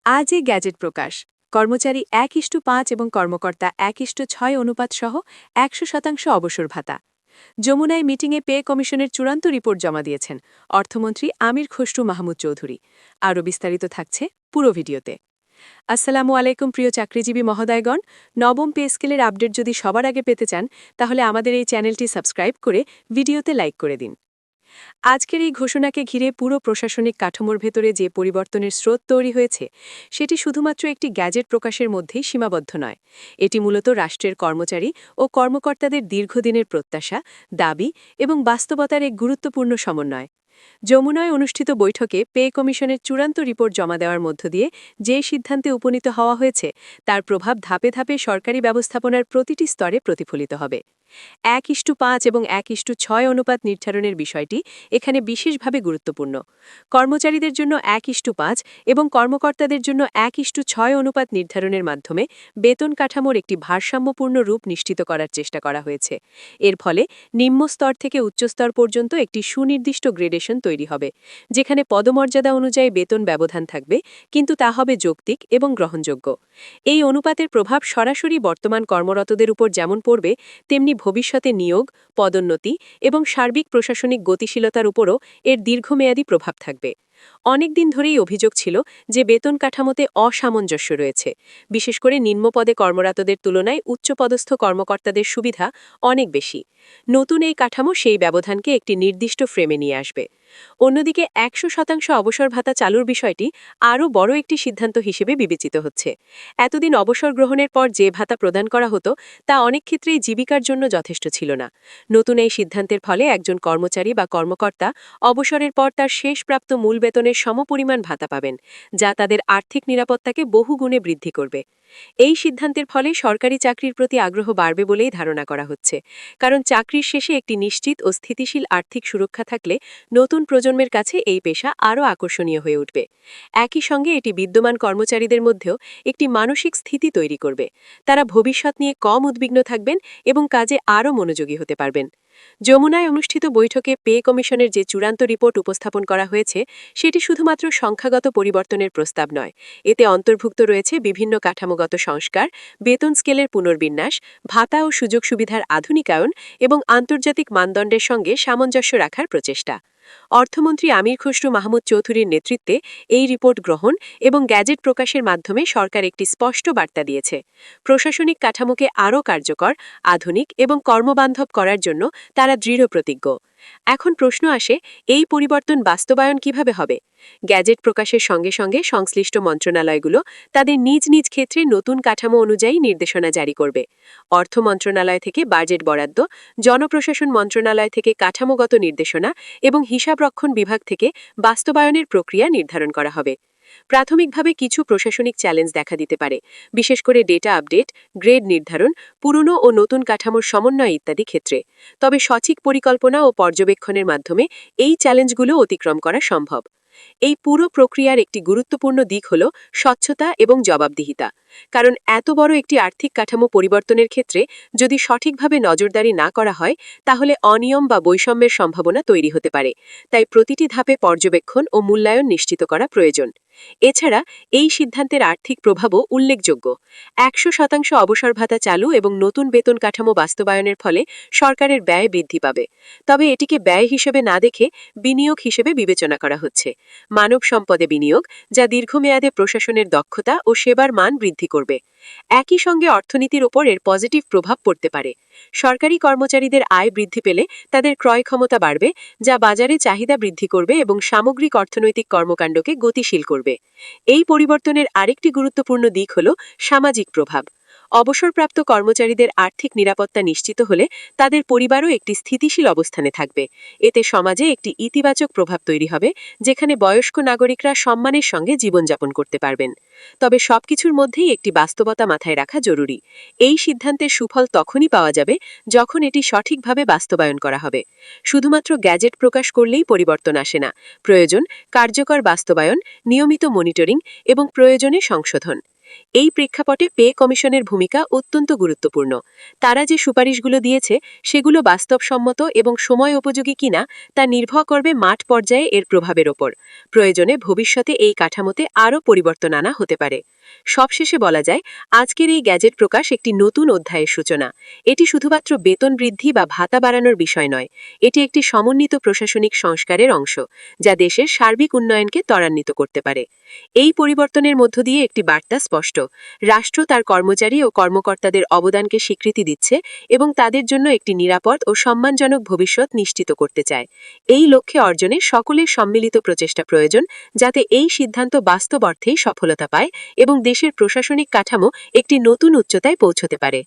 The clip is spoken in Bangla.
আজ এই গ্যাজেট প্রকাশ কর্মচারী ১:৫ এবং কর্মকর্তা ১:৬ অনুপাত সহ ১০০% অবসর ভাতা। যমুনায় মিটিংয়ে পে কমিশনের চূড়ান্ত রিপোর্ট জমা দিয়েছেন অর্থমন্ত্রী আমির খসরু মাহমুদ চৌধুরী। আরও বিস্তারিত থাকছে পুরো ভিডিওতে। আসসালামু আলাইকুম প্রিয় চাকরিজীবী মহোদয়গণ, নবম পে স্কেলের আপডেট যদি সবার আগে পেতে চান তাহলে আমাদের এই চ্যানেলটি সাবস্ক্রাইব করে ভিডিওতে লাইক করে দিন। আজকের এই ঘোষণাকে ঘিরে পুরো প্রশাসনিক কাঠামোর ভেতরে যে পরিবর্তনের স্রোত তৈরি হয়েছে সেটি শুধুমাত্র একটি গ্যাজেট প্রকাশের মধ্যেই সীমাবদ্ধ নয়। এটি মূলত রাষ্ট্রের কর্মচারী ও কর্মকর্তাদের দীর্ঘদিনের প্রত্যাশা, দাবি এবং বাস্তবতার এক গুরুত্বপূর্ণ সমন্বয়। যমুনায় অনুষ্ঠিত বৈঠকে পে কমিশনের চূড়ান্ত রিপোর্ট জমা দেওয়ার মধ্য দিয়ে যে সিদ্ধান্তে উপনীত হওয়া হয়েছে তার প্রভাব ধাপে ধাপে সরকারি ব্যবস্থাপনার প্রতিটি স্তরে প্রতিফলিত হবে। ১:৫ এবং ১:৬ অনুপাত নির্ধারণের বিষয়টি এখানে বিশেষভাবে গুরুত্বপূর্ণ। কর্মচারীদের জন্য ১:৫ এবং কর্মকর্তাদের জন্য ১:৬ অনুপাত নির্ধারণের মাধ্যমে বেতন কাঠামোর একটি ভারসাম্যপূর্ণ রূপ নিশ্চিত করার চেষ্টা করা হয়েছে। এর ফলে নিম্ন স্তর থেকে উচ্চস্তর পর্যন্ত একটি সুনির্দিষ্ট গ্রেডেশন তৈরি হবে, যেখানে পদমর্যাদা অনুযায়ী বেতন ব্যবধান থাকবে, কিন্তু তা হবে যৌক্তিক এবং গ্রহণযোগ্য। এই অনুপাতের প্রভাব সরাসরি বর্তমান কর্মরতদের উপর যেমন পড়বে, তেমনি ভবিষ্যতে নিয়োগ, পদোন্নতি এবং সার্বিক প্রশাসনিক গতিশীলতার উপরও এর দীর্ঘমেয়াদী প্রভাব থাকবে। অনেক দিন ধরেই অভিযোগ ছিল যে বেতন কাঠামোতে অসামঞ্জস্য রয়েছে, বিশেষ করে নিম্নপদে কর্মরতদের তুলনায় উচ্চপদস্থ কর্মকর্তাদের সুবিধা অনেক বেশি। নতুন এই কাঠামো সেই ব্যবধানকে একটি নির্দিষ্ট ফ্রেমে নিয়ে আসবে। অন্যদিকে ১০০% অবসর ভাতা চালুর বিষয়টি আরও বড় একটি সিদ্ধান্ত হিসেবে বিবেচিত হচ্ছে। এতদিন অবসর গ্রহণের পর যে ভাতা প্রদান করা হতো তা অনেক ক্ষেত্রেই জীবিকার জন্য যথেষ্ট ছিল না। নতুন এই সিদ্ধান্তের ফলে একজন কর্মচারী বা কর্মকর্তা অবসরের পর তার শেষ প্রাপ্ত মূল বেতনের সমপরিমাণ ভাতা পাবেন, যা তাদের আর্থিক নিরাপত্তাকে বহুগুণে বৃদ্ধি করবে। এই সিদ্ধান্তের ফলে সরকারি চাকরির প্রতি আগ্রহ বাড়বে বলেই ধারণা করা হচ্ছে, কারণ চাকরির শেষে একটি নিশ্চিত ও স্থিতিশীল আর্থিক সুরক্ষা থাকলে নতুন প্রজন্মের কাছে এই পেশা আরও আকর্ষণীয় হয়ে উঠবে। একই সঙ্গে এটি বিদ্যমান কর্মচারীদের মধ্যেও একটি মানসিক স্থিতি তৈরি করবে। তারা ভবিষ্যৎ নিয়ে কম উদ্বিগ্ন থাকবেন এবং কাজে আরও মনোযোগী হতে পারবেন। যমুনায় অনুষ্ঠিত বৈঠকে পে কমিশনের যে চূড়ান্ত রিপোর্ট উপস্থাপন করা হয়েছে সেটি শুধুমাত্র সংখ্যাগত পরিবর্তনের প্রস্তাব নয়। এতে অন্তর্ভুক্ত রয়েছে বিভিন্ন কাঠামোগত সংস্কার, বেতন স্কেলের পুনর্বিন্যাস, ভাতা ও সুযোগ সুবিধার আধুনিকায়ন এবং আন্তর্জাতিক মানদণ্ডের সঙ্গে সামঞ্জস্য রাখার প্রচেষ্টা। অর্থমন্ত্রী আমির খসরু মাহমুদ চৌধুরীর নেতৃত্বে এই রিপোর্ট গ্রহণ এবং গ্যাজেট প্রকাশের মাধ্যমে সরকার একটি স্পষ্ট বার্তা দিয়েছে। প্রশাসনিক কাঠামোকে আরও কার্যকর, আধুনিক এবং কর্মবান্ধব করার জন্য তারা দৃঢ় প্রতিজ্ঞ। এখন প্রশ্ন আসে, এই পরিবর্তন বাস্তবায়ন কিভাবে হবে? গ্যাজেট প্রকাশের সঙ্গে সঙ্গে সংশ্লিষ্ট মন্ত্রণালয়গুলো তাদের নিজ নিজ ক্ষেত্রে নতুন কাঠামো অনুযায়ী নির্দেশনা জারি করবে। অর্থ মন্ত্রণালয় থেকে বাজেট বরাদ্দ, জনপ্রশাসন মন্ত্রণালয় থেকে কাঠামোগত নির্দেশনা এবং হিসাবরক্ষণ বিভাগ থেকে বাস্তবায়নের প্রক্রিয়া নির্ধারণ করা হবে। প্রাথমিকভাবে কিছু প্রশাসনিক চ্যালেঞ্জ দেখা দিতে পারে, বিশেষ করে ডেটা আপডেট, গ্রেড নির্ধারণ, পুরনো ও নতুন কাঠামোর সমন্বয় ইত্যাদি ক্ষেত্রে। তবে সঠিক পরিকল্পনা ও পর্যবেক্ষণের মাধ্যমে এই চ্যালেঞ্জগুলো অতিক্রম করা সম্ভব। এই পুরো প্রক্রিয়ার একটি গুরুত্বপূর্ণ দিক হল স্বচ্ছতা এবং জবাবদিহিতা। কারণ এত বড় একটি আর্থিক কাঠামো পরিবর্তনের ক্ষেত্রে যদি সঠিকভাবে নজরদারি না করা হয় তাহলে অনিয়ম বা বৈষম্যের সম্ভাবনা তৈরি হতে পারে। তাই প্রতিটি ধাপে পর্যবেক্ষণ ও মূল্যায়ন নিশ্চিত করা প্রয়োজন। এছাড়া এই সিদ্ধান্তের আর্থিক প্রভাবও উল্লেখযোগ্য। ১০০% অবসর ভাতা চালু এবং নতুন বেতন কাঠামো বাস্তবায়নের ফলে সরকারের ব্যয় বৃদ্ধি পাবে। তবে এটিকে ব্যয় হিসেবে না দেখে বিনিয়োগ হিসেবে বিবেচনা করা হচ্ছে। মানব সম্পদে বিনিয়োগ, যা দীর্ঘমেয়াদে প্রশাসনের দক্ষতা ও সেবার মান বৃদ্ধি করবে। একই সঙ্গে অর্থনীতির ওপর এর পজিটিভ প্রভাব পড়তে পারে। সরকারি কর্মচারীদের আয় বৃদ্ধি পেলে তাদের ক্রয় ক্ষমতা বাড়বে, যা বাজারে চাহিদা বৃদ্ধি করবে এবং সামগ্রিক অর্থনৈতিক কর্মকাণ্ডকে গতিশীল করবে। এই পরিবর্তনের আরেকটি গুরুত্বপূর্ণ দিক হল সামাজিক প্রভাব। অবসরপ্রাপ্ত কর্মচারীদের আর্থিক নিরাপত্তা নিশ্চিত হলে তাদের পরিবারও একটি স্থিতিশীল অবস্থানে থাকবে। এতে সমাজে একটি ইতিবাচক প্রভাব তৈরি হবে, যেখানে বয়স্ক নাগরিকরা সম্মানের সঙ্গে জীবনযাপন করতে পারবেন। তবে সবকিছুর মধ্যেই একটি বাস্তবতা মাথায় রাখা জরুরি। এই সিদ্ধান্তের সুফল তখনই পাওয়া যাবে যখন এটি সঠিকভাবে বাস্তবায়ন করা হবে। শুধুমাত্র গ্যাজেট প্রকাশ করলেই পরিবর্তন আসে না। প্রয়োজন কার্যকর বাস্তবায়ন, নিয়মিত মনিটরিং এবং প্রয়োজনে সংশোধন। এই প্রেক্ষাপটে পে কমিশনের ভূমিকা অত্যন্ত গুরুত্বপূর্ণ। তারা যে সুপারিশগুলো দিয়েছে সেগুলো বাস্তবসম্মত এবং সময় উপযোগী কিনা তা নির্ভর করবে মাঠ পর্যায়ে এর প্রভাবের ওপর। প্রয়োজনে ভবিষ্যতে এই কাঠামোতে আরও পরিবর্তন আনা হতে পারে। সবশেষে বলা যায়, আজকের এই গ্যাজেট প্রকাশ একটি নতুন অধ্যায়ের সূচনা। এটি শুধুমাত্র বেতন বৃদ্ধি বা ভাতা বাড়ানোর বিষয় নয়, এটি একটি সমন্বিত প্রশাসনিক সংস্কারের অংশ, যা দেশের সার্বিক উন্নয়নকে ত্বরান্বিত করতে পারে। এই পরিবর্তনের মধ্য দিয়ে একটি বার্তা স্পষ্ট: রাষ্ট্র তার কর্মচারী ও কর্মকর্তাদের অবদানকে স্বীকৃতি দিচ্ছে এবং তাদের জন্য একটি নিরাপদ ও সম্মানজনক ভবিষ্যৎ নিশ্চিত করতে চায়। এই লক্ষ্যে অর্জনে সকলের সম্মিলিত প্রচেষ্টা প্রয়োজন, যাতে এই সিদ্ধান্ত বাস্তব অর্থেই সফলতা পায় এবং দেশের প্রশাসনিক কাঠামো একটি নতুন উচ্চতায় পৌঁছতে পারে।